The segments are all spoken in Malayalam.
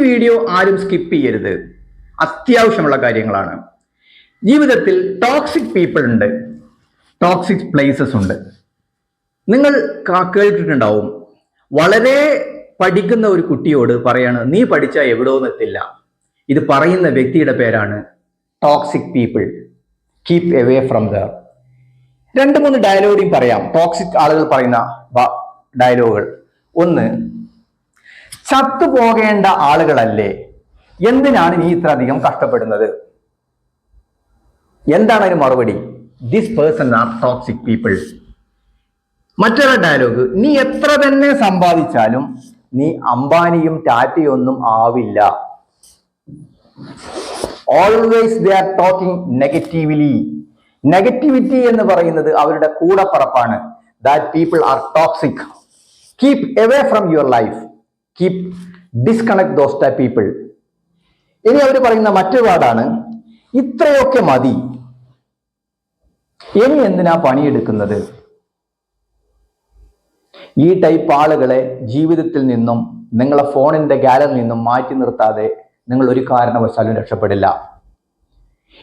വീഡിയോ ആരും സ്കിപ്പ് ചെയ്യരുത്. അത്യാവശ്യമുള്ള കാര്യങ്ങളാണ്. ജീവിതത്തിൽ ടോക്സിക് പീപ്പിൾ ഉണ്ട്, ടോക്സിക് പ്ലേസസ് ഉണ്ട്. നിങ്ങൾ കേട്ടിട്ടുണ്ടാവും, വളരെ പഠിക്കുന്ന ഒരു കുട്ടിയോട് പറയാണ് നീ പഠിച്ചാൽ എവിടെയൊന്നും എത്തില്ല. ഇത് പറയുന്ന വ്യക്തിയുടെ പേരാണ് toxic people. Keep away from there. 2-3 ഡയലോഗും പറയാം, ടോക്സിക് ആളുകൾ പറയുന്ന ഡയലോഗുകൾ. ഒന്ന്, ചത്തുപോകേണ്ട ആളുകളല്ലേ, എന്തിനാണ് നീ ഇത്ര അധികം കഷ്ടപ്പെടുന്നത്? എന്താണ് അതിന് മറുപടി? This person are toxic people. മറ്റൊരു ഡയലോഗ്, നീ എത്ര തന്നെ സമ്പാദിച്ചാലും നീ അംബാനിയും ടാറ്റയും ഒന്നും ആവില്ല. Always they are talking negatively. Negativity എന്ന് പറയുന്നത് അവരുടെ കൂടപ്പറപ്പാണ്. That people are toxic. Keep away from your life. Keep disconnect those type people. ഇനി അവർ പറയുന്ന മറ്റൊരു വാർഡാണ്, ഇത്രയൊക്കെ മതി, ഇനി എന്തിനാ പണിയെടുക്കുന്നത്? ഈ ടൈപ്പ് ആളുകളെ ജീവിതത്തിൽ നിന്നും, നിങ്ങളെ ഫോണിന്റെ ഗാലറിയിൽ നിന്നും മാറ്റി നിർത്താതെ നിങ്ങൾ ഒരു കാരണവശാലും രക്ഷപ്പെടില്ല.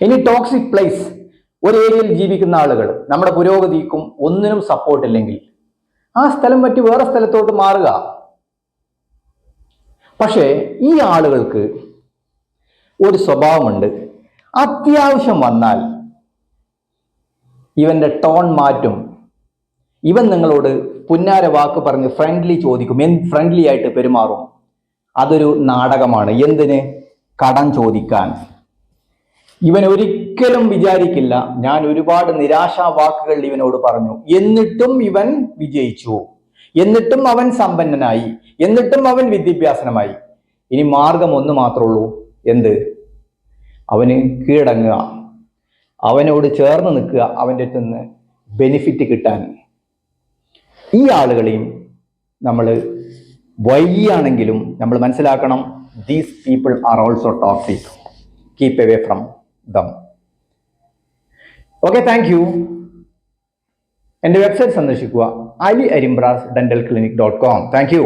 ഇനി ടോക്സിക് പ്ലേസ്, ഒരു ഏരിയയിൽ ജീവിക്കുന്ന ആളുകൾ, നമ്മുടെ പുരോഗതിക്കും ഒന്നിനും സപ്പോർട്ട് ഇല്ലെങ്കിൽ ആ സ്ഥലം പറ്റി വേറെ സ്ഥലത്തോട്ട് മാറുക. പക്ഷേ ഈ ആളുകൾക്ക് ഒരു സ്വഭാവമുണ്ട്, അത്യാവശ്യം വന്നാൽ ഇവന്റെ ടോൺ മാറ്റും. ഇവൻ നിങ്ങളോട് പുന്നാര വാക്ക് പറഞ്ഞ് ഫ്രണ്ട്ലി ചോദിക്കും, ഫ്രണ്ട്ലി ആയിട്ട് പെരുമാറും. അതൊരു നാടകമാണ്. എന്തിന്? കടം ചോദിക്കാൻ. ഇവൻ ഒരിക്കലും വിചാരിക്കില്ല ഞാൻ ഒരുപാട് നിരാശാ വാക്കുകൾ ഇവനോട് പറഞ്ഞു, എന്നിട്ടും ഇവൻ വിജയിച്ചു, എന്നിട്ടും അവൻ സമ്പന്നനായി, എന്നിട്ടും അവൻ വിദ്യാഭ്യാസനമായി. ഇനി മാർഗം ഒന്ന് മാത്രമേ ഉള്ളൂ, എന്ത്? അവന് കീഴടങ്ങുക, അവനോട് ചേർന്ന് നിൽക്കുക, അവൻ്റെ അടുത്ത് നിന്ന് ബെനിഫിറ്റ് കിട്ടാൻ. ഈ ആളുകളെയും നമ്മൾ വൈകിയാണെങ്കിലും നമ്മൾ മനസ്സിലാക്കണം, these people are also toxic. Keep away from them. Okay, thank you. എൻ്റെ വെബ്സൈറ്റ് സന്ദർശിക്കുക, aliarimbrasdentalclinic.com. Thank you.